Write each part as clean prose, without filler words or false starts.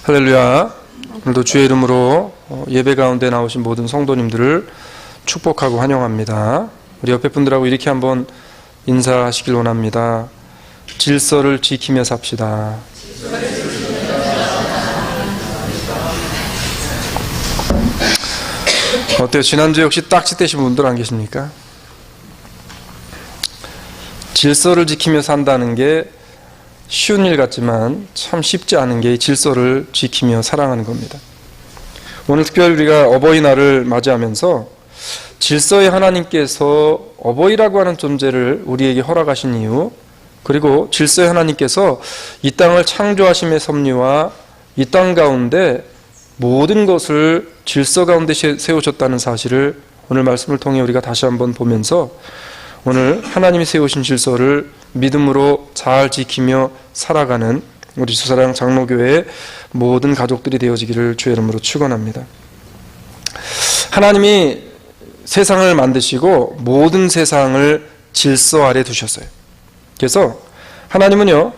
할렐루야. 오늘도 주의 이름으로 예배 가운데 나오신 모든 성도님들을 축복하고 환영합니다. 우리 옆에 분들하고 이렇게 한번 인사하시길 원합니다. 질서를 지키며 삽시다. 어때요? 지난주에 혹시 딱지 떼신 분들 안 계십니까? 질서를 지키며 산다는 게 쉬운 일 같지만 참 쉽지 않은 게 질서를 지키며 살아가는 겁니다. 오늘 특별히 우리가 어버이날을 맞이하면서 질서의 하나님께서 어버이라고 하는 존재를 우리에게 허락하신 이유, 그리고 질서의 하나님께서 이 땅을 창조하심의 섭리와 이 땅 가운데 모든 것을 질서 가운데 세우셨다는 사실을 오늘 말씀을 통해 우리가 다시 한번 보면서 오늘 하나님이 세우신 질서를 믿음으로 잘 지키며 살아가는 우리 주사랑 장로교회의 모든 가족들이 되어지기를 주의 이름으로 축원합니다. 하나님이 세상을 만드시고 모든 세상을 질서 아래 두셨어요. 그래서 하나님은요,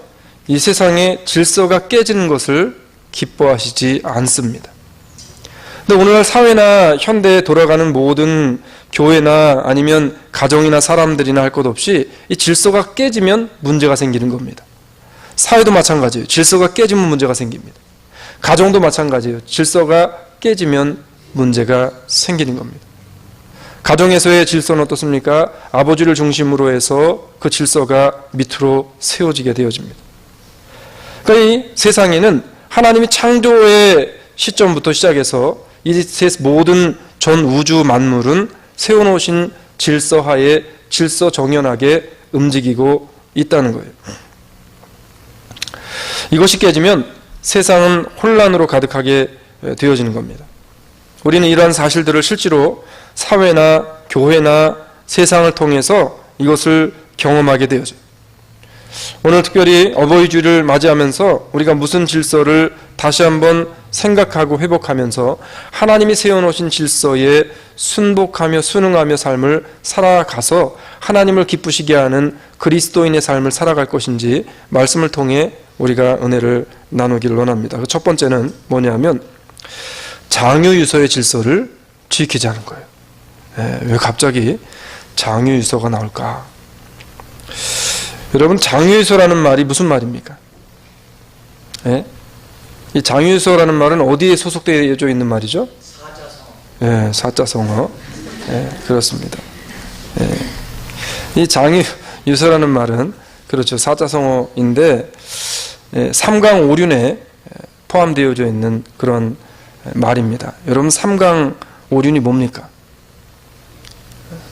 이 세상에 질서가 깨지는 것을 기뻐하시지 않습니다. 근데 오늘날 사회나 현대에 돌아가는 모든 교회나 아니면 가정이나 사람들이나 할 것 없이 이 질서가 깨지면 문제가 생기는 겁니다. 사회도 마찬가지예요. 질서가 깨지면 문제가 생깁니다. 가정도 마찬가지예요. 질서가 깨지면 문제가 생기는 겁니다. 가정에서의 질서는 어떻습니까? 아버지를 중심으로 해서 그 질서가 밑으로 세워지게 되어집니다. 그러니까 이 세상에는 하나님이 창조의 시점부터 시작해서 이 모든 전 우주 만물은 세워놓으신 질서하에 질서 정연하게 움직이고 있다는 거예요. 이것이 깨지면 세상은 혼란으로 가득하게 되어지는 겁니다. 우리는 이러한 사실들을 실제로 사회나 교회나 세상을 통해서 이것을 경험하게 되어져요. 오늘 특별히 어버이주일을 맞이하면서 우리가 무슨 질서를 다시 한번 생각하고 회복하면서 하나님이 세워놓으신 질서에 순복하며 순응하며 삶을 살아가서 하나님을 기쁘시게 하는 그리스도인의 삶을 살아갈 것인지 말씀을 통해 우리가 은혜를 나누기를 원합니다. 첫 번째는 뭐냐면 장유유서의 질서를 지키자는 거예요. 왜 갑자기 장유유서가 나올까? 여러분, 장유유서라는 말이 무슨 말입니까? 이 장유유서라는 말은 어디에 소속되어 있는 말이죠? 사자성어. 사자성어. 그렇습니다. 이 장유유서라는 말은 그렇죠, 사자성어인데 삼강오륜에 포함되어져 있는 그런 말입니다. 여러분, 삼강오륜이 뭡니까?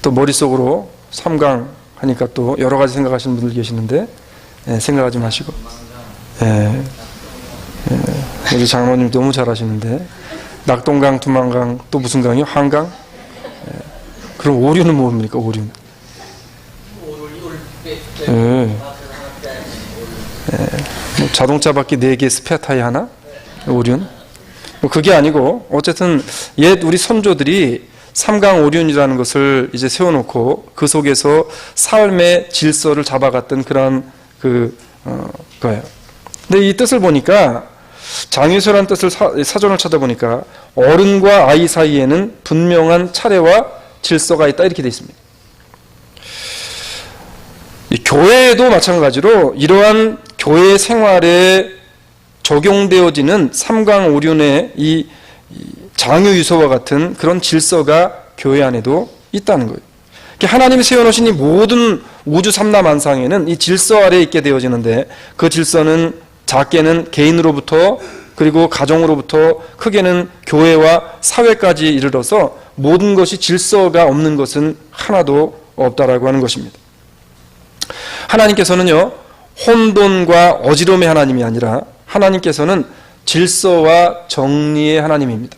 또 머릿속으로 삼강 하니까 또 여러 가지 생각하시는 분들 계시는데 생각하지 마시고 우리 장로님 너무 잘하시는데 낙동강, 두만강, 또 무슨 강이요? 한강? 그럼 오류는 뭡니까? 오류는 뭐 자동차 바퀴 4개 스페어 타이어 하나? 오륜? 뭐 그게 아니고 어쨌든 옛 우리 선조들이 삼강오륜이라는 것을 이제 세워놓고 그 속에서 삶의 질서를 잡아갔던 그런 거예요. 근데 이 뜻을 보니까 장유유서라는 뜻을 사전을 찾아보니까 어른과 아이 사이에는 분명한 차례와 질서가 있다 이렇게 되어 있습니다. 교회에도 마찬가지로 이러한 교회 생활에 적용되어지는 삼강오륜의 이 장유유서와 같은 그런 질서가 교회 안에도 있다는 거예요. 하나님이 세워놓으신 이 모든 우주 삼라만상에는 이 질서 아래에 있게 되어지는데 그 질서는 작게는 개인으로부터 그리고 가정으로부터 크게는 교회와 사회까지 이르러서 모든 것이 질서가 없는 것은 하나도 없다라고 하는 것입니다. 하나님께서는요, 혼돈과 어지러움의 하나님이 아니라 하나님께서는 질서와 정리의 하나님입니다.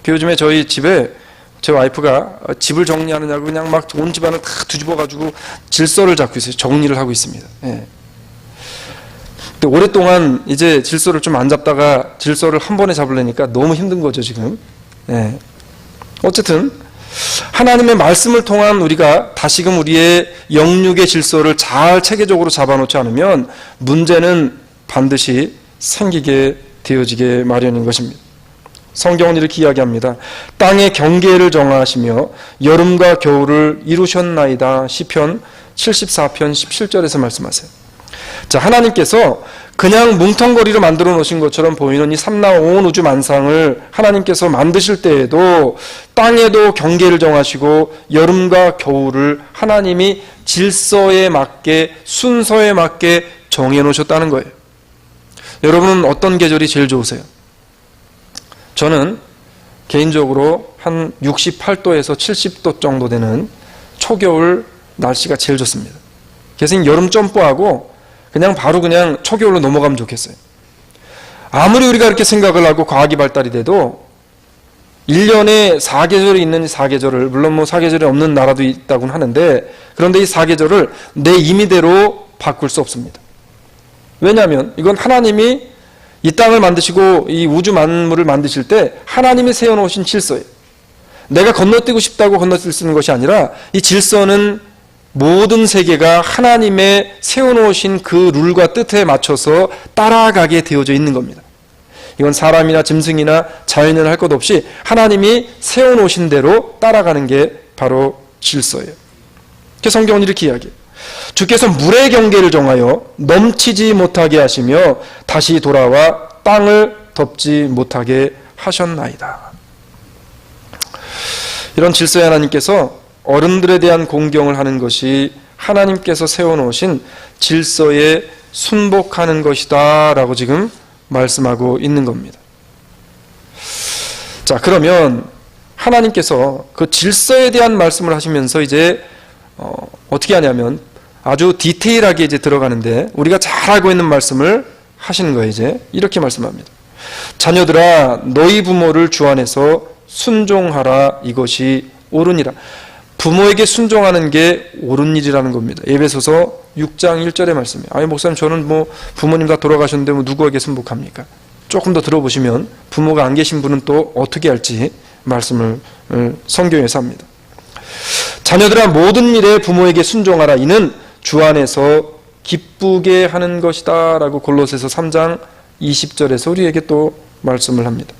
요즘에 저희 집에 제 와이프가 집을 정리하느냐고 그냥 막 온 집안을 다 뒤집어가지고 질서를 잡고 있어요. 정리를 하고 있습니다. 근데 오랫동안 이제 질서를 좀 안 잡다가 질서를 한 번에 잡으려니까 너무 힘든 거죠, 지금. 어쨌든 하나님의 말씀을 통한 우리가 다시금 우리의 영육의 질서를 잘 체계적으로 잡아놓지 않으면 문제는 반드시 생기게 되어지게 마련인 것입니다. 성경은 이렇게 이야기합니다. 땅의 경계를 정하시며 여름과 겨울을 이루셨나이다. 시편 74편 17절에서 말씀하세요. 자, 하나님께서 그냥 뭉텅거리로 만들어 놓으신 것처럼 보이는 이 삼라 온 우주 만상을 하나님께서 만드실 때에도 땅에도 경계를 정하시고 여름과 겨울을 하나님이 질서에 맞게 순서에 맞게 정해 놓으셨다는 거예요. 여러분은 어떤 계절이 제일 좋으세요? 저는 개인적으로 한 68도에서 70도 정도 되는 초겨울 날씨가 제일 좋습니다. 그래서 여름 점프하고 그냥 바로 그냥 초겨울로 넘어가면 좋겠어요. 아무리 우리가 이렇게 생각을 하고 과학이 발달이 돼도 1년에 4계절이 있는 4계절을, 물론 뭐 4계절이 없는 나라도 있다고는 하는데, 그런데 이 4계절을 내 임의대로 바꿀 수 없습니다. 왜냐하면 이건 하나님이 이 땅을 만드시고 이 우주 만물을 만드실 때 하나님이 세워놓으신 질서예요. 내가 건너뛰고 싶다고 건너뛸 수 있는 것이 아니라 이 질서는 모든 세계가 하나님의 세워놓으신 그 룰과 뜻에 맞춰서 따라가게 되어져 있는 겁니다. 이건 사람이나 짐승이나 자연이나 할 것 없이 하나님이 세워놓으신 대로 따라가는 게 바로 질서예요. 그래서 성경은 이렇게 이야기해요. 주께서 물의 경계를 정하여 넘치지 못하게 하시며 다시 돌아와 땅을 덮지 못하게 하셨나이다. 이런 질서의 하나님께서 어른들에 대한 공경을 하는 것이 하나님께서 세워놓으신 질서에 순복하는 것이다 라고 지금 말씀하고 있는 겁니다. 자, 그러면 하나님께서 그 질서에 대한 말씀을 하시면서 이제 어떻게 하냐면 아주 디테일하게 이제 들어가는데, 우리가 잘 알고 있는 말씀을 하시는 거예요. 이제 이렇게 말씀합니다. 자녀들아, 너희 부모를 주 안에서 순종하라. 이것이 옳으니라. 부모에게 순종하는 게 옳은 일이라는 겁니다. 에베소서 6장 1절의 말씀이에요. 아니 목사님, 저는 뭐 부모님 다 돌아가셨는데 뭐 누구에게 순복합니까? 조금 더 들어보시면 부모가 안 계신 분은 또 어떻게 할지 말씀을 성경에서 합니다. 자녀들아, 모든 일에 부모에게 순종하라. 이는 주 안에서 기쁘게 하는 것이다 라고 골로새서 3장 20절에서 우리에게 또 말씀을 합니다.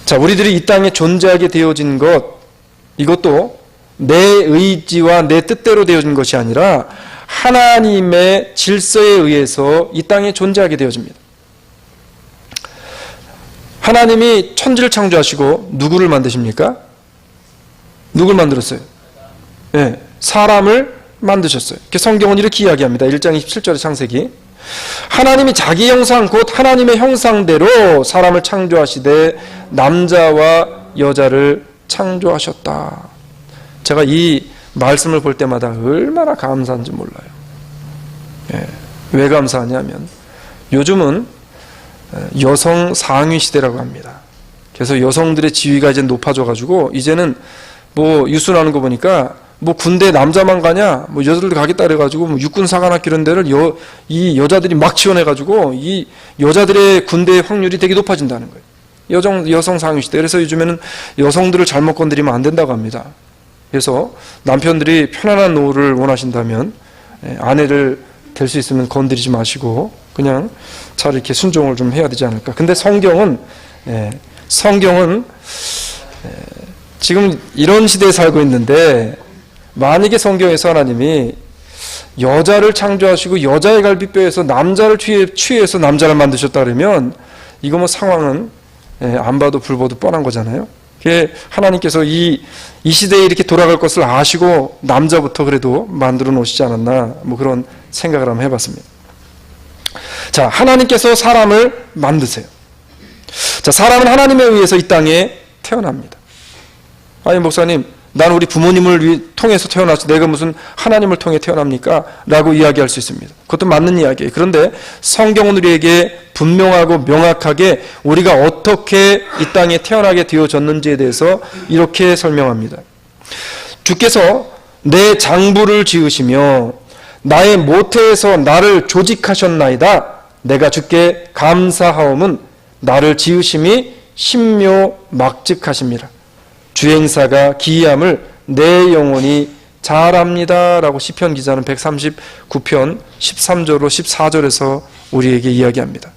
자, 우리들이 이 땅에 존재하게 되어진 것, 이것도 내 의지와 내 뜻대로 되어진 것이 아니라 하나님의 질서에 의해서 이 땅에 존재하게 되어집니다. 하나님이 천지를 창조하시고 누구를 만드십니까? 누굴 만들었어요? 네, 사람을 만드셨어요. 성경은 이렇게 이야기합니다. 1장 27절의 창세기. 하나님이 자기 형상 곧 하나님의 형상대로 사람을 창조하시되 남자와 여자를 창조하셨다. 제가 이 말씀을 볼 때마다 얼마나 감사한지 몰라요. 예, 왜 감사하냐면 요즘은 여성 상위 시대라고 합니다. 그래서 여성들의 지위가 이제 높아져가지고 이제는 뭐 뉴스 나오는 거 보니까 뭐 군대 남자만 가냐, 뭐 여자들도 가겠다 그래가지고 뭐 육군사관학교 이런 데를 이 여자들이 막 지원해가지고 이 여자들의 군대의 확률이 되게 높아진다는 거예요. 여성 상위 시대. 그래서 요즘에는 여성들을 잘못 건드리면 안 된다고 합니다. 그래서 남편들이 편안한 노후를 원하신다면 아내를 될 수 있으면 건드리지 마시고 그냥 잘 이렇게 순종을 좀 해야 되지 않을까. 근데 성경은 지금 이런 시대에 살고 있는데, 만약에 성경에서 하나님이 여자를 창조하시고 여자의 갈비뼈에서 남자를 취해서 남자를 만드셨다 그러면 이거 뭐 상황은 안 봐도 불 봐도 뻔한 거잖아요. 하나님께서 이 시대에 이렇게 돌아갈 것을 아시고 남자부터 그래도 만들어 놓으시지 않았나, 뭐 그런 생각을 한번 해봤습니다. 자, 하나님께서 사람을 만드세요. 자, 사람은 하나님에 의해서 이 땅에 태어납니다. 아니 목사님, 난 우리 부모님을 통해서 태어나서 내가 무슨 하나님을 통해 태어납니까? 라고 이야기할 수 있습니다. 그것도 맞는 이야기예요. 그런데 성경은 우리에게 분명하고 명확하게 우리가 어떻게 이 땅에 태어나게 되어졌는지에 대해서 이렇게 설명합니다. 주께서 내 장부를 지으시며 나의 모태에서 나를 조직하셨나이다. 내가 주께 감사하옴은 나를 지으심이 신묘막직하심이라. 주행사가 기이함을 내 영혼이 잘 압니다. 라고 시편 기자는 139편 13절로 14절에서 우리에게 이야기합니다.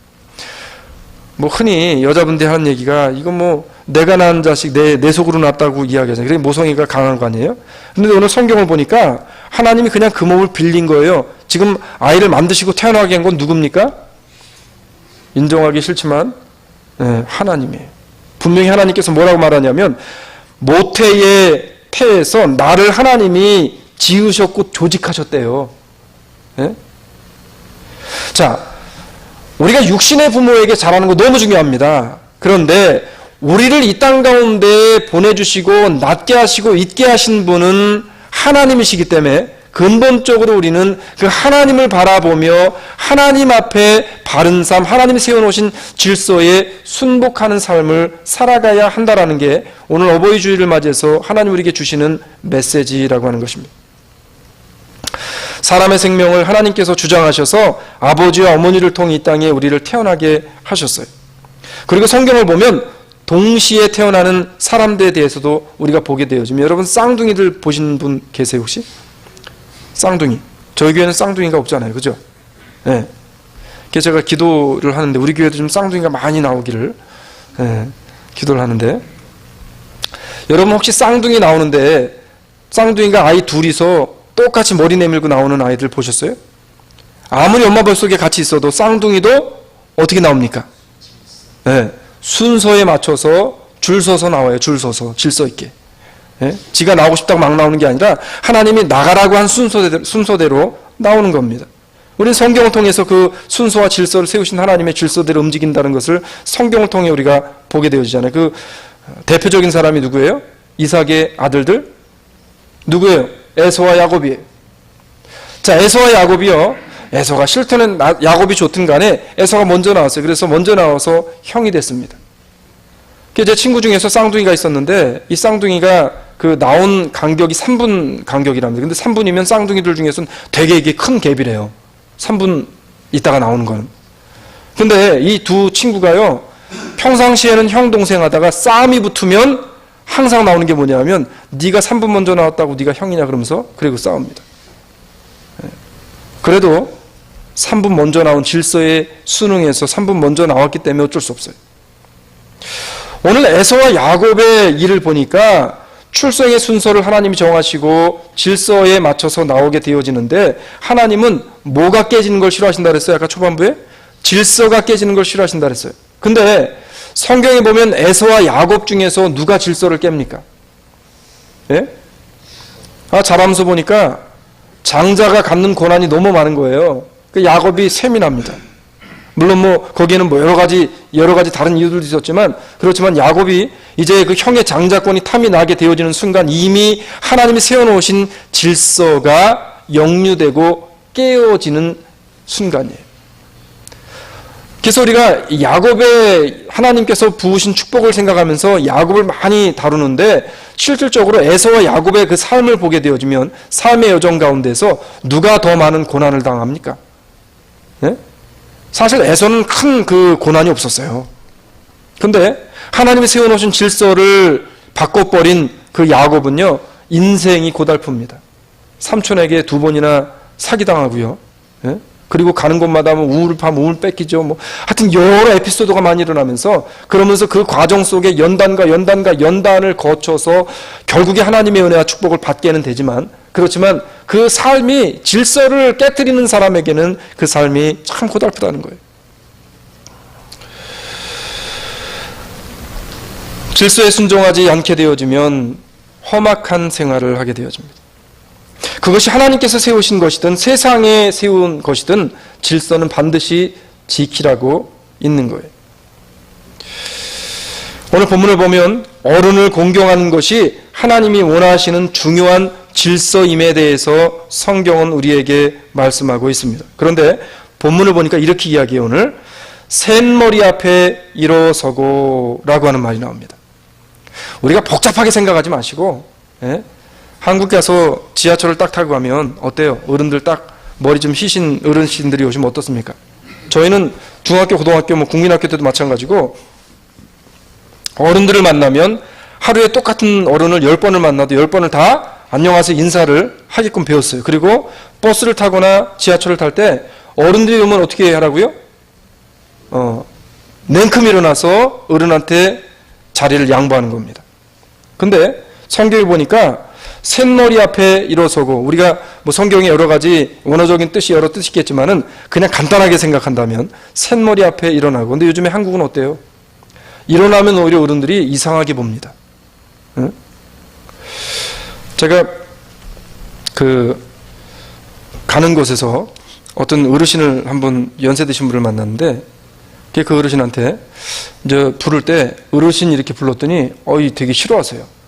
뭐 흔히 여자분들이 하는 얘기가 이거 뭐 내가 낳은 자식 내 속으로 낳았다고 이야기하잖아요. 그래 모성애가 강한 거 아니에요? 근데 오늘 성경을 보니까 하나님이 그냥 그 몸을 빌린 거예요. 지금 아이를 만드시고 태어나게 한 건 누굽니까? 인정하기 싫지만 하나님이에요. 분명히 하나님께서 뭐라고 말하냐면 모태의 태에서 나를 하나님이 지으셨고 조직하셨대요. 예? 자, 우리가 육신의 부모에게 잘하는 거 너무 중요합니다. 그런데 우리를 이 땅 가운데 보내주시고 낳게 하시고 있게 하신 분은 하나님이시기 때문에 근본적으로 우리는 그 하나님을 바라보며 하나님 앞에 바른 삶, 하나님이 세워놓으신 질서에 순복하는 삶을 살아가야 한다는 게 오늘 어버이 주일을 맞이해서 하나님 우리에게 주시는 메시지라고 하는 것입니다. 사람의 생명을 하나님께서 주장하셔서 아버지와 어머니를 통해 이 땅에 우리를 태어나게 하셨어요. 그리고 성경을 보면 동시에 태어나는 사람들에 대해서도 우리가 보게 되어지면 여러분 쌍둥이들 보신 분 계세요 혹시? 쌍둥이. 저희 교회는 쌍둥이가 없잖아요. 그죠? 네. 그래서 제가 기도를 하는데 우리 교회도 좀 쌍둥이가 많이 나오기를 기도를 하는데 여러분 혹시 쌍둥이 나오는데 쌍둥이가 아이 둘이서 똑같이 머리 내밀고 나오는 아이들 보셨어요? 아무리 엄마 뱃속에 같이 있어도 쌍둥이도 어떻게 나옵니까? 네. 순서에 맞춰서 줄 서서 나와요. 줄 서서 질서 있게. 예? 지가 나오고 싶다고 막 나오는 게 아니라 하나님이 나가라고 한 순서대로 나오는 겁니다. 우리는 성경을 통해서 그 순서와 질서를 세우신 하나님의 질서대로 움직인다는 것을 성경을 통해 우리가 보게 되어지잖아요. 그 대표적인 사람이 누구예요? 이삭의 아들들? 누구예요? 에서와 야곱이에요. 자, 에서와 야곱이요. 에서가 싫든 야곱이 좋든 간에 에서가 먼저 나왔어요. 그래서 먼저 나와서 형이 됐습니다. 제 친구 중에서 쌍둥이가 있었는데 이 쌍둥이가 그 나온 간격이 3분 간격이랍니다. 근데 3분이면 쌍둥이들 중에서는 되게 이게 큰 갭이래요. 3분 있다가 나오는 거는. 근데 이 두 친구가요. 평상시에는 형 동생 하다가 싸움이 붙으면 항상 나오는 게 뭐냐면 네가 3분 먼저 나왔다고 네가 형이냐 그러면서 그리고 싸웁니다. 그래도 3분 먼저 나온 질서에 순응해서 3분 먼저 나왔기 때문에 어쩔 수 없어요. 오늘 에서와 야곱의 일을 보니까 출생의 순서를 하나님이 정하시고 질서에 맞춰서 나오게 되어지는데 하나님은 뭐가 깨지는 걸 싫어하신다 그랬어요? 아까 초반부에? 질서가 깨지는 걸 싫어하신다 그랬어요. 근데 성경에 보면 에서와 야곱 중에서 누가 질서를 깹니까? 예? 자람서 보니까 장자가 갖는 고난이 너무 많은 거예요. 그 야곱이 세민합니다. 물론 뭐 거기에는 뭐 여러 가지 다른 이유들도 있었지만 그렇지만 야곱이 이제 그 형의 장자권이 탐이 나게 되어지는 순간 이미 하나님이 세워놓으신 질서가 역류되고 깨어지는 순간이에요. 그래서 우리가 야곱의 하나님께서 부으신 축복을 생각하면서 야곱을 많이 다루는데 실질적으로 에서와 야곱의 그 삶을 보게 되어지면 삶의 여정 가운데서 누가 더 많은 고난을 당합니까? 네? 사실 에서는 큰 그 고난이 없었어요. 근데 하나님이 세워놓으신 질서를 바꿔버린 그 야곱은요 인생이 고달픕니다. 삼촌에게 2번이나 사기당하고요. 예? 그리고 가는 곳마다 뭐 우울을 파면 우울 뺏기죠. 뭐 하여튼 여러 에피소드가 많이 일어나면서 그러면서 그 과정 속에 연단을 거쳐서 결국에 하나님의 은혜와 축복을 받게는 되지만 그렇지만 그 삶이 질서를 깨트리는 사람에게는 그 삶이 참 고달프다는 거예요. 질서에 순종하지 않게 되어지면 험악한 생활을 하게 되어집니다. 그것이 하나님께서 세우신 것이든 세상에 세운 것이든 질서는 반드시 지키라고 있는 거예요. 오늘 본문을 보면 어른을 공경하는 것이 하나님이 원하시는 중요한 질서임에 대해서 성경은 우리에게 말씀하고 있습니다. 그런데 본문을 보니까 이렇게 이야기해요. 오늘 셋머리 앞에 일어서고 라고 하는 말이 나옵니다. 우리가 복잡하게 생각하지 마시고 한국 가서 지하철을 딱 타고 가면 어때요? 어른들 딱 머리 좀 휘신 어르신들이 오시면 어떻습니까? 저희는 중학교, 고등학교, 뭐 국민학교 때도 마찬가지고 어른들을 만나면 하루에 똑같은 어른을 10번을 만나도 10번을 다 안녕하세요 인사를 하게끔 배웠어요. 그리고 버스를 타거나 지하철을 탈 때 어른들이 오면 어떻게 하라고요? 냉큼 일어나서 어른한테 자리를 양보하는 겁니다. 근데 성경에 보니까 셋머리 앞에 일어서고, 우리가 뭐 성경에 여러 가지 원어적인 뜻이 여러 뜻이 있겠지만은 그냥 간단하게 생각한다면 셋머리 앞에 일어나고. 근데 요즘에 한국은 어때요? 일어나면 오히려 어른들이 이상하게 봅니다. 응? 제가 가는 곳에서 어떤 어르신을 한번 연세 드신 분을 만났는데, 그 어르신한테 이제 부를 때 어르신이 이렇게 불렀더니 되게 싫어하세요.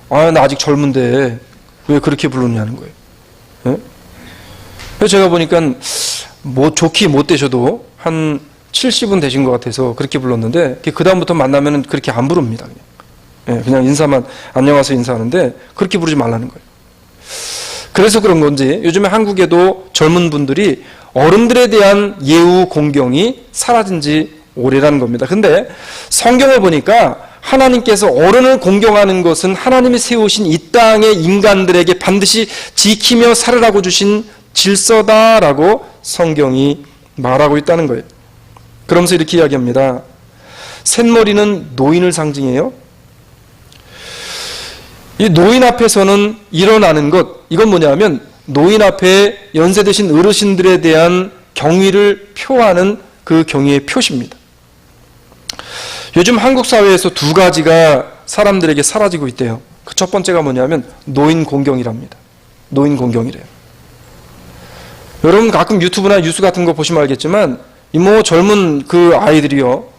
나 아직 젊은데 왜 그렇게 부르냐는 거예요. 네? 그래서 제가 보니까 뭐 좋게 못 되셔도 한 70은 되신 것 같아서 그렇게 불렀는데, 그 다음부터 만나면 그렇게 안 부릅니다. 그냥 인사만 안녕하세요 인사하는데 그렇게 부르지 말라는 거예요. 그래서 그런 건지 요즘에 한국에도 젊은 분들이 어른들에 대한 예우 공경이 사라진 지 오래라는 겁니다. 근데 성경을 보니까 하나님께서 어른을 공경하는 것은 하나님이 세우신 이 땅의 인간들에게 반드시 지키며 살으라고 주신 질서다라고 성경이 말하고 있다는 거예요. 그러면서 이렇게 이야기합니다. 셋머리는 노인을 상징해요. 이 노인 앞에서는 일어나는 것, 이건 뭐냐면 노인 앞에 연세 드신 어르신들에 대한 경의를 표하는 그 경의의 표시입니다. 요즘 한국 사회에서 두 가지가 사람들에게 사라지고 있대요. 그 첫 번째가 뭐냐면 노인 공경이랍니다. 노인 공경이래요. 여러분 가끔 유튜브나 뉴스 같은 거 보시면 알겠지만 뭐 젊은 그 아이들이요,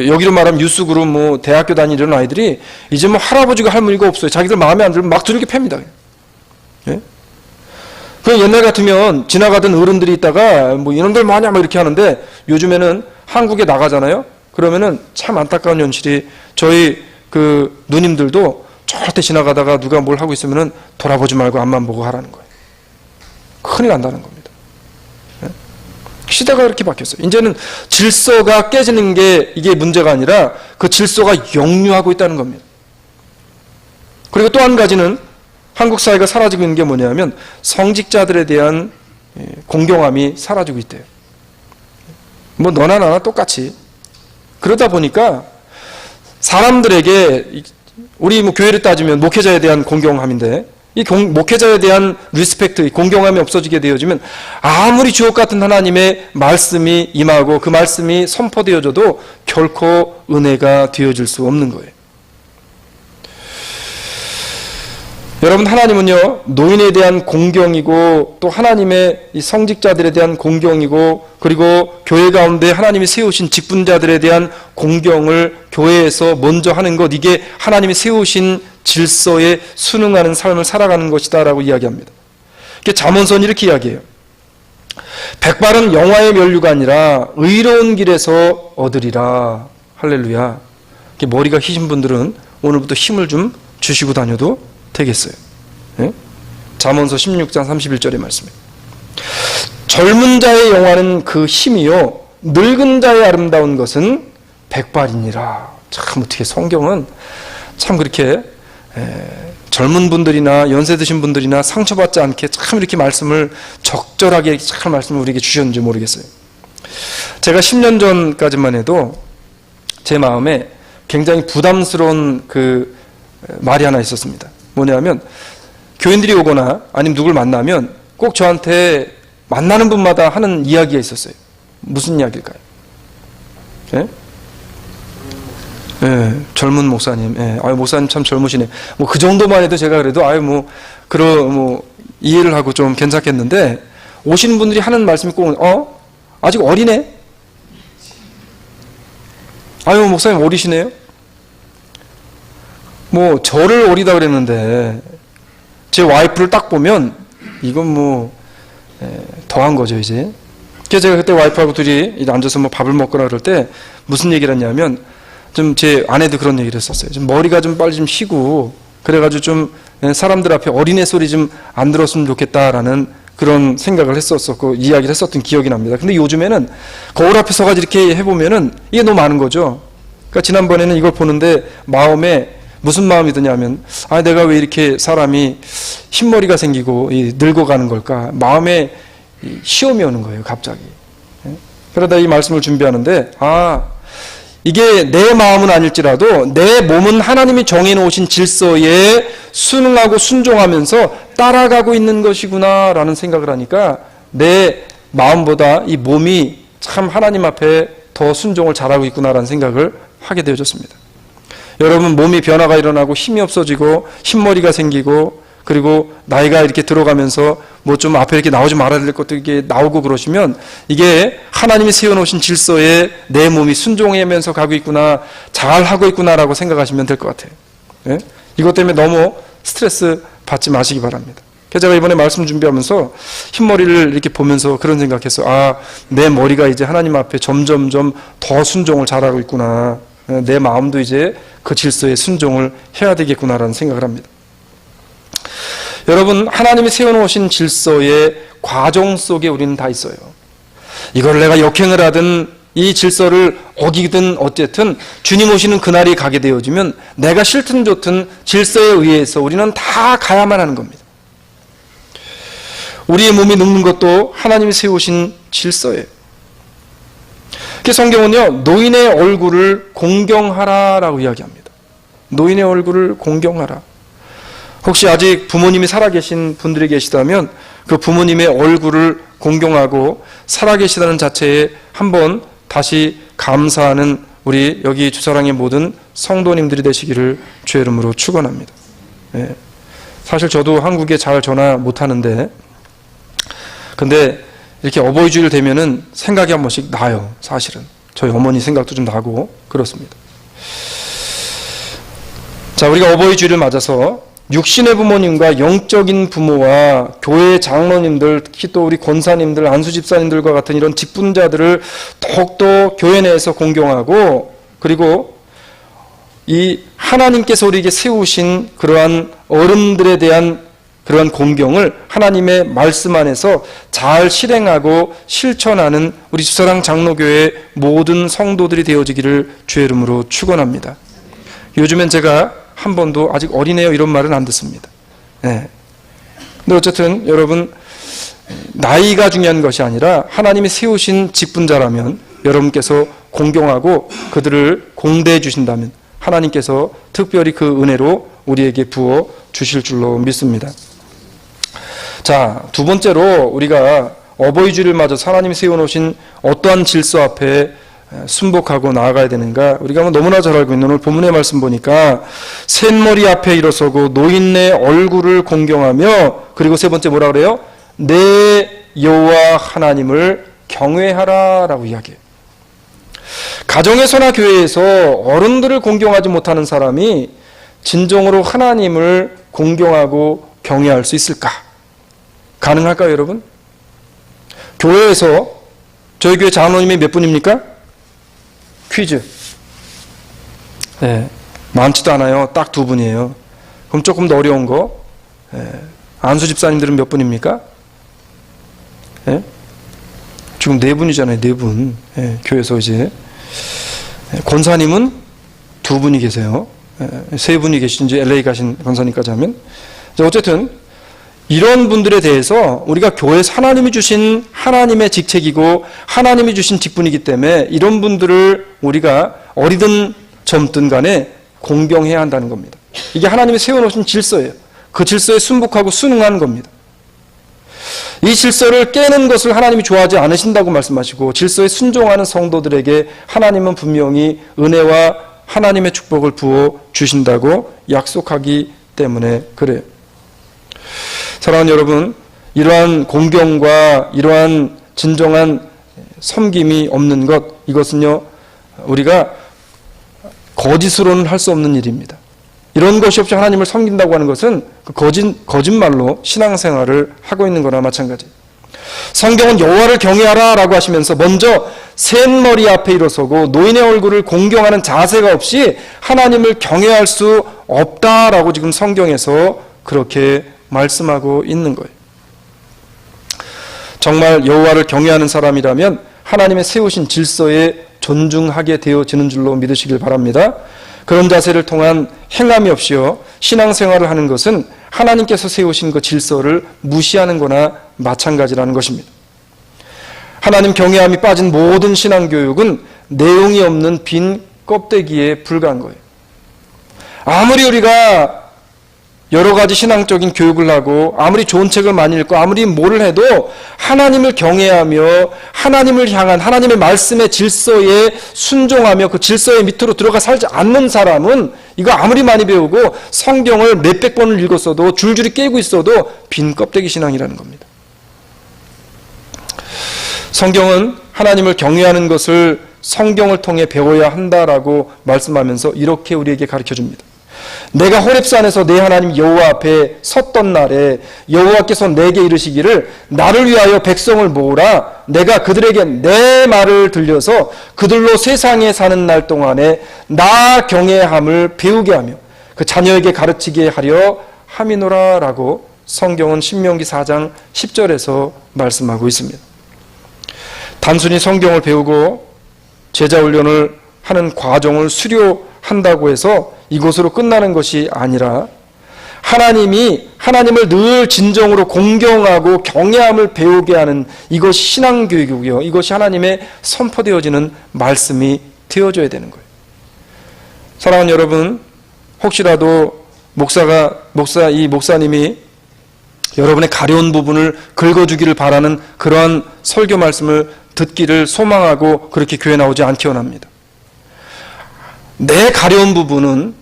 여기로 말하면 뉴스 그룹 뭐 대학교 다니는 아이들이 이제 뭐 할아버지가 할머니가 없어요. 자기들 마음에 안 들면 막 두들겨 팹니다. 예? 그 옛날 같으면 지나가던 어른들이 있다가 뭐 이놈들 뭐하냐 막 이렇게 하는데, 요즘에는 한국에 나가잖아요. 그러면은 참 안타까운 현실이, 저희 그 누님들도 절대 지나가다가 누가 뭘 하고 있으면은 돌아보지 말고 앞만 보고 하라는 거예요. 큰일 난다는 겁니다. 예? 시대가 이렇게 바뀌었어요. 이제는 질서가 깨지는 게 이게 문제가 아니라 그 질서가 역류하고 있다는 겁니다. 그리고 또 한 가지는 한국 사회가 사라지고 있는 게 뭐냐면 성직자들에 대한 공경함이 사라지고 있대요. 뭐 너나 나나 똑같이. 그러다 보니까 사람들에게, 우리 뭐 교회를 따지면 목회자에 대한 공경함인데, 이 목회자에 대한 리스펙트, 공경함이 없어지게 되어지면 아무리 주옥 같은 하나님의 말씀이 임하고 그 말씀이 선포되어져도 결코 은혜가 되어질 수 없는 거예요. 여러분, 하나님은요, 노인에 대한 공경이고 또 하나님의 이 성직자들에 대한 공경이고, 그리고 교회 가운데 하나님이 세우신 직분자들에 대한 공경을 교회에서 먼저 하는 것, 이게 하나님이 세우신 질서에 순응하는 삶을 살아가는 것이다라고 이야기합니다. 잠언서는 이렇게 이야기해요. 백발은 영화의 면류가 아니라 의로운 길에서 얻으리라. 할렐루야. 머리가 희신 분들은 오늘부터 힘을 좀 주시고 다녀도 되겠어요. 예? 잠언서 16장 31절의 말씀입니다. 젊은 자의 영화는 그 힘이요, 늙은 자의 아름다운 것은 백발이니라. 참 어떻게 성경은 참 그렇게 젊은 분들이나 연세 드신 분들이나 상처받지 않게 참 이렇게 말씀을 적절하게 참 말씀을 우리에게 주셨는지 모르겠어요. 제가 10년 전까지만 해도 제 마음에 굉장히 부담스러운 그 말이 하나 있었습니다. 뭐냐면 교인들이 오거나 아니면 누굴 만나면 꼭 저한테 만나는 분마다 하는 이야기가 있었어요. 무슨 이야기일까요? 예? 예, 젊은 목사님. 예, 목사님 참 젊으시네. 뭐 그 정도만 해도 제가 그래도 이해를 하고 좀 괜찮겠는데, 오시는 분들이 하는 말씀이 꼭 아직 어리네. 목사님 어리시네요. 뭐 저를 어리다 그랬는데 제 와이프를 딱 보면 이건 더한 거죠 이제. 그래서 제가 그때 와이프하고 둘이 앉아서 뭐 밥을 먹거나 그럴 때 무슨 얘기를 했냐면, 좀 제 아내도 그런 얘기를 했었어요. 좀 머리가 좀 빨리 좀 쉬고 그래가지고 좀 사람들 앞에 어린애 소리 좀 안 들었으면 좋겠다라는 그런 생각을 했었고 이야기를 했었던 기억이 납니다. 근데 요즘에는 거울 앞에 서가지고 이렇게 해보면은 이게 너무 많은 거죠. 그러니까 지난번에는 이걸 보는데 마음에 무슨 마음이 드냐면, 내가 왜 이렇게 사람이 흰머리가 생기고 늙어가는 걸까? 마음에 시험이 오는 거예요, 갑자기. 그러다 이 말씀을 준비하는데, 이게 내 마음은 아닐지라도 내 몸은 하나님이 정해놓으신 질서에 순응하고 순종하면서 따라가고 있는 것이구나 라는 생각을 하니까 내 마음보다 이 몸이 참 하나님 앞에 더 순종을 잘하고 있구나라는 생각을 하게 되어졌습니다. 여러분, 몸이 변화가 일어나고 힘이 없어지고 흰머리가 생기고 그리고 나이가 이렇게 들어가면서 뭐 좀 앞에 이렇게 나오지 말아야 될 것도 이게 나오고 그러시면 이게 하나님이 세워놓으신 질서에 내 몸이 순종하면서 가고 있구나, 잘하고 있구나라고 생각하시면 될 것 같아요. 예? 이것 때문에 너무 스트레스 받지 마시기 바랍니다. 그래서 제가 이번에 말씀 준비하면서 흰머리를 이렇게 보면서 그런 생각했어요. 아, 내 머리가 이제 하나님 앞에 점점점 더 순종을 잘하고 있구나. 내 마음도 이제 그 질서에 순종을 해야 되겠구나라는 생각을 합니다. 여러분, 하나님이 세워놓으신 질서의 과정 속에 우리는 다 있어요. 이걸 내가 역행을 하든 이 질서를 어기든 어쨌든 주님 오시는 그날이 가게 되어지면 내가 싫든 좋든 질서에 의해서 우리는 다 가야만 하는 겁니다. 우리의 몸이 늙는 것도 하나님이 세우신 질서예요. 성경은요, 노인의 얼굴을 공경하라라고 이야기합니다. 노인의 얼굴을 공경하라. 혹시 아직 부모님이 살아계신 분들이 계시다면 그 부모님의 얼굴을 공경하고 살아계시다는 자체에 한번 다시 감사하는 우리 여기 주사랑의 모든 성도님들이 되시기를 주의 이름으로 축원합니다. 예. 사실 저도 한국에 잘 전화 못하는데 근데 이렇게 어버이 주일 되면은 생각이 한 번씩 나요. 사실은 저희 어머니 생각도 좀 나고 그렇습니다. 자, 우리가 어버이 주일을 맞아서 육신의 부모님과 영적인 부모와 교회 장로님들, 특히 또 우리 권사님들, 안수집사님들과 같은 이런 직분자들을 더욱더 교회 내에서 공경하고, 그리고 이 하나님께서 우리에게 세우신 그러한 어른들에 대한 그러한 공경을 하나님의 말씀 안에서 잘 실행하고 실천하는 우리 주사랑 장로교회 모든 성도들이 되어지기를 주의 이름으로 축원합니다. 요즘엔 제가 한 번도 아직 어리네요 이런 말은 안 듣습니다. 네. 근데 어쨌든 여러분, 나이가 중요한 것이 아니라 하나님이 세우신 직분자라면 여러분께서 공경하고 그들을 공대해 주신다면 하나님께서 특별히 그 은혜로 우리에게 부어 주실 줄로 믿습니다. 자, 두 번째로 우리가 어버이 주일을 맞아서 하나님이 세워놓으신 어떠한 질서 앞에 순복하고 나아가야 되는가? 우리가 너무나 잘 알고 있는 오늘 본문의 말씀 보니까 셋머리 앞에 일어서고 노인의 얼굴을 공경하며, 그리고 세 번째 뭐라 그래요? 내 여호와 하나님을 경외하라라고 이야기해요. 가정에서나 교회에서 어른들을 공경하지 못하는 사람이 진정으로 하나님을 공경하고 경외할 수 있을까? 가능할까요, 여러분? 교회에서 저희 교회 장로님이 몇 분입니까? 퀴즈. 네, 많지도 않아요. 딱 두 분이에요. 그럼 조금 더 어려운 거. 안수 집사님들은 몇 분입니까? 네? 지금 네 분이잖아요. 네 분. 교회에서 이제 권사님은 두 분이 계세요. 세 분이 계신지 LA 가신 권사님까지 하면. 어쨌든 이런 분들에 대해서 우리가 교회에서 하나님이 주신 하나님의 직책이고 하나님이 주신 직분이기 때문에 이런 분들을 우리가 어리든 젊든 간에 공경해야 한다는 겁니다. 이게 하나님이 세워놓으신 질서예요. 그 질서에 순복하고 순응하는 겁니다. 이 질서를 깨는 것을 하나님이 좋아하지 않으신다고 말씀하시고 질서에 순종하는 성도들에게 하나님은 분명히 은혜와 하나님의 축복을 부어 주신다고 약속하기 때문에 그래요. 사랑하는 여러분, 이러한 공경과 이러한 진정한 섬김이 없는 것, 이것은요 우리가 거짓으로는 할 수 없는 일입니다. 이런 것이 없이 하나님을 섬긴다고 하는 것은 그 거짓말로 신앙생활을 하고 있는 거나 마찬가지예요. 성경은 여호와를 경외하라 라고 하시면서 먼저 셋머리 앞에 일어서고 노인의 얼굴을 공경하는 자세가 없이 하나님을 경외할 수 없다라고 지금 성경에서 그렇게 말씀하고 있는 거예요. 정말 여호와를 경외하는 사람이라면 하나님의 세우신 질서에 존중하게 되어지는 줄로 믿으시길 바랍니다. 그런 자세를 통한 행함이 없이요 신앙생활을 하는 것은 하나님께서 세우신 그 질서를 무시하는 거나 마찬가지라는 것입니다. 하나님 경외함이 빠진 모든 신앙교육은 내용이 없는 빈 껍데기에 불과한 거예요. 아무리 우리가 여러 가지 신앙적인 교육을 하고 아무리 좋은 책을 많이 읽고 아무리 뭐를 해도 하나님을 경외하며 하나님을 향한 하나님의 말씀의 질서에 순종하며 그 질서의 밑으로 들어가 살지 않는 사람은 이거 아무리 많이 배우고 성경을 몇백 번을 읽었어도 줄줄이 깨고 있어도 빈 껍데기 신앙이라는 겁니다. 성경은 하나님을 경외하는 것을 성경을 통해 배워야 한다라고 말씀하면서 이렇게 우리에게 가르쳐줍니다. 내가 호렙산에서 내 하나님 여호와 앞에 섰던 날에 여호와께서 내게 이르시기를 나를 위하여 백성을 모으라. 내가 그들에게 내 말을 들려서 그들로 세상에 사는 날 동안에 나 경외함을 배우게 하며 그 자녀에게 가르치게 하려 함이노라 라고 성경은 신명기 4장 10절에서 말씀하고 있습니다. 단순히 성경을 배우고 제자 훈련을 하는 과정을 수료한다고 해서 이것으로 끝나는 것이 아니라 하나님을 늘 진정으로 공경하고 경외함을 배우게 하는 이것이 신앙교육이고요. 이것이 하나님의 선포되어지는 말씀이 되어져야 되는 거예요. 사랑하는 여러분, 혹시라도 이 목사님이 여러분의 가려운 부분을 긁어주기를 바라는 그러한 설교 말씀을 듣기를 소망하고 그렇게 교회 나오지 않기 원합니다. 내 가려운 부분은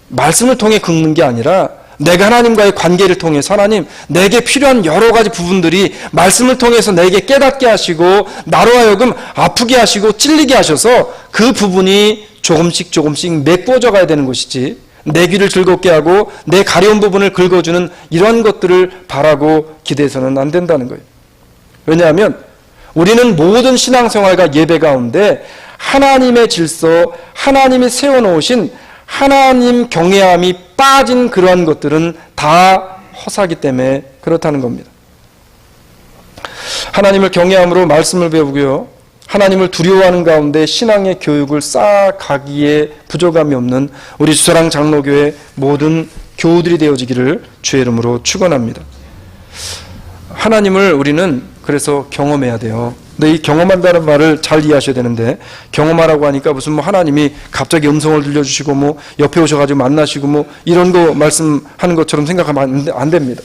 말씀을 통해 긁는 게 아니라 내가 하나님과의 관계를 통해서 하나님 내게 필요한 여러 가지 부분들이 말씀을 통해서 내게 깨닫게 하시고 나로 하여금 아프게 하시고 찔리게 하셔서 그 부분이 조금씩 메꿔져 가야 되는 것이지 내 귀를 즐겁게 하고 내 가려운 부분을 긁어주는 이런 것들을 바라고 기대해서는 안 된다는 거예요. 왜냐하면 우리는 모든 신앙생활과 예배 가운데 하나님의 질서, 하나님이 세워놓으신 하나님 경외함이 빠진 그러한 것들은 다 허사기 때문에 그렇다는 겁니다. 하나님을 경외함으로 말씀을 배우고요. 하나님을 두려워하는 가운데 신앙의 교육을 쌓아가기에 부족함이 없는 우리 주사랑 장로교회 모든 교우들이 되어지기를 주의 이름으로 축원합니다. 하나님을 우리는 그래서 경험해야 돼요. 근데 이 경험한다는 말을 잘 이해하셔야 되는데 경험하라고 하니까 무슨 하나님이 갑자기 음성을 들려주시고 옆에 오셔가지고 만나시고 이런 거 말씀하는 것처럼 생각하면 안 됩니다.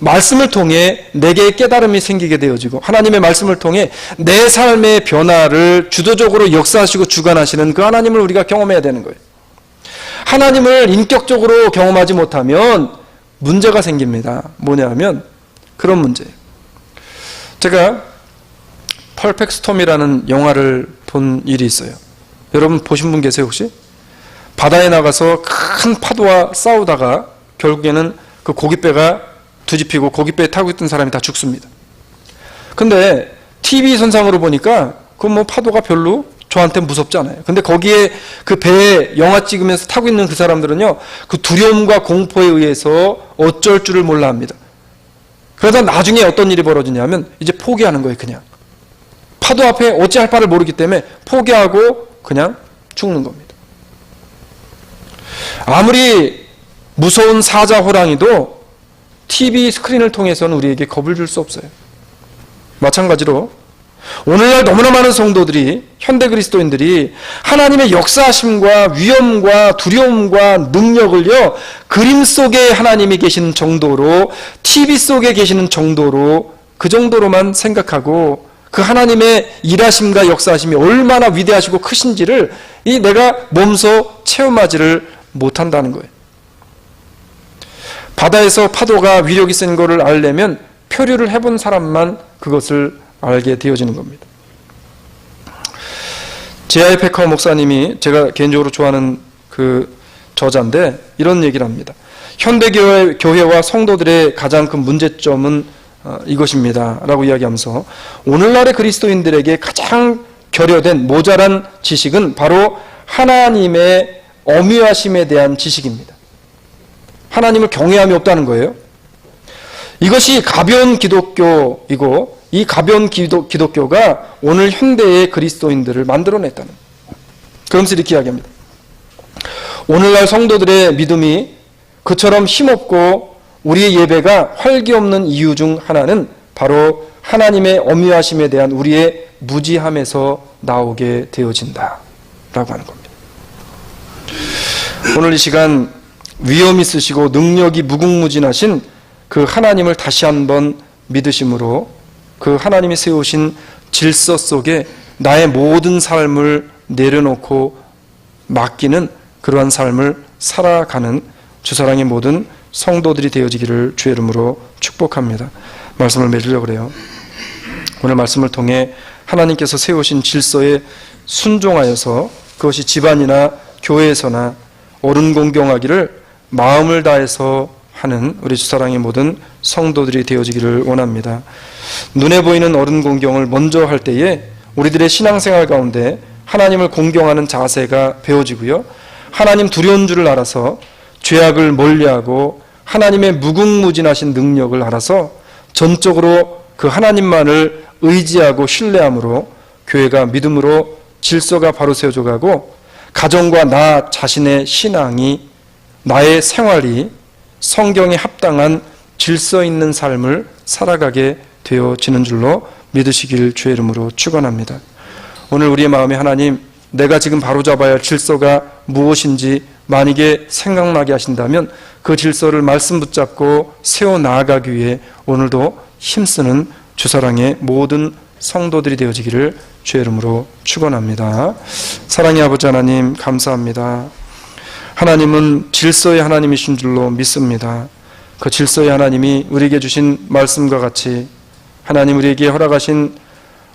말씀을 통해 내게 깨달음이 생기게 되어지고 하나님의 말씀을 통해 내 삶의 변화를 주도적으로 역사하시고 주관하시는 그 하나님을 우리가 경험해야 되는 거예요. 하나님을 인격적으로 경험하지 못하면 문제가 생깁니다. 뭐냐면 그런 문제예요. 제가 퍼펙트 스톰이라는 영화를 본 일이 있어요. 여러분 보신 분 계세요 혹시? 바다에 나가서 큰 파도와 싸우다가 결국에는 그 고깃배가 뒤집히고 고깃배에 타고 있던 사람이 다 죽습니다. 근데 TV 선상으로 보니까 그 파도가 별로 저한테 무섭지 않아요. 근데 거기에 그 배에 영화 찍으면서 타고 있는 그 사람들은요, 그 두려움과 공포에 의해서 어쩔 줄을 몰라 합니다. 그러다 나중에 어떤 일이 벌어지냐면 이제 포기하는 거예요. 그냥 파도 앞에 어찌할 바를 모르기 때문에 포기하고 그냥 죽는 겁니다. 아무리 무서운 사자 호랑이도 TV 스크린을 통해서는 우리에게 겁을 줄 수 없어요. 마찬가지로 오늘날 너무나 많은 성도들이, 현대 그리스도인들이 하나님의 역사하심과 위엄과 두려움과 능력을요, 그림 속에 하나님이 계시는 정도로, TV 속에 계시는 정도로, 그 정도로만 생각하고 그 하나님의 일하심과 역사하심이 얼마나 위대하시고 크신지를 내가 몸소 체험하지를 못한다는 거예요. 바다에서 파도가 위력이 센 거를 알려면 표류를 해본 사람만 그것을 알게 되어지는 겁니다. 제아이 페커 목사님이 제가 개인적으로 좋아하는 그 저자인데 이런 얘기를 합니다. 현대교회와 성도들의 가장 큰 문제점은 이것입니다 라고 이야기하면서 오늘날의 그리스도인들에게 가장 결여된 모자란 지식은 바로 하나님의 엄위하심에 대한 지식입니다. 하나님을 경외함이 없다는 거예요. 이것이 가벼운 기독교이고 이 가벼운 기독교가 오늘 현대의 그리스도인들을 만들어냈다는 거예요. 그러면서 이렇게 이야기합니다. 오늘날 성도들의 믿음이 그처럼 힘없고 우리의 예배가 활기 없는 이유 중 하나는 바로 하나님의 엄위하심에 대한 우리의 무지함에서 나오게 되어진다 라고 하는 겁니다. 오늘 이 시간 위엄 있으시고 능력이 무궁무진하신 그 하나님을 다시 한번 믿으심으로 그 하나님이 세우신 질서 속에 나의 모든 삶을 내려놓고 맡기는 그러한 삶을 살아가는 주사랑의 모든 성도들이 되어지기를 주의 이름으로 축복합니다. 말씀을 맺으려고 그래요. 오늘 말씀을 통해 하나님께서 세우신 질서에 순종하여서 그것이 집안이나 교회에서나 옳은 공경하기를 마음을 다해서 하는 우리 주사랑의 모든 성도들이 되어지기를 원합니다. 눈에 보이는 옳은 공경을 먼저 할 때에 우리들의 신앙생활 가운데 하나님을 공경하는 자세가 배워지고요. 하나님 두려운 줄을 알아서 죄악을 멀리하고 하나님의 무궁무진하신 능력을 알아서 전적으로 그 하나님만을 의지하고 신뢰함으로 교회가 믿음으로 질서가 바로 세워져 가고 가정과 나 자신의 신앙이 나의 생활이 성경에 합당한 질서 있는 삶을 살아가게 되어지는 줄로 믿으시길 주의 이름으로 축원합니다. 오늘 우리의 마음에 하나님 내가 지금 바로잡아야 할 질서가 무엇인지 만약에 생각나게 하신다면 그 질서를 말씀 붙잡고 세워나가기 위해 오늘도 힘쓰는 주사랑의 모든 성도들이 되어지기를 주의 이름으로 축원합니다. 사랑의 아버지 하나님 감사합니다. 하나님은 질서의 하나님이신 줄로 믿습니다. 그 질서의 하나님이 우리에게 주신 말씀과 같이 하나님 우리에게 허락하신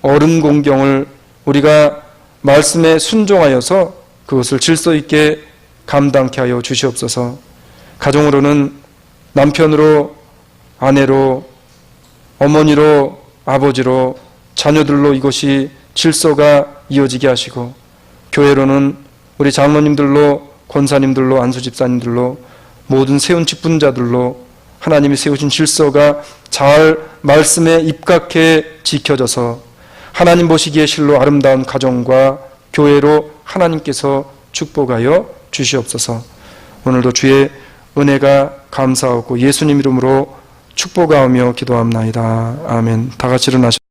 어른 공경을 우리가 말씀에 순종하여서 그것을 질서 있게 감당케 하여 주시옵소서. 가정으로는 남편으로, 아내로, 어머니로, 아버지로, 자녀들로 이것이 질서가 이어지게 하시고, 교회로는 우리 장로님들로, 권사님들로, 안수집사님들로, 모든 세운 직분자들로 하나님이 세우신 질서가 잘 말씀에 입각해 지켜져서 하나님 보시기에 실로 아름다운 가정과 교회로 하나님께서 축복하여 주시옵소서. 오늘도 주의 은혜가 감사하고 예수님 이름으로 축복하며 기도합나이다. 아멘. 다 같이 일어나시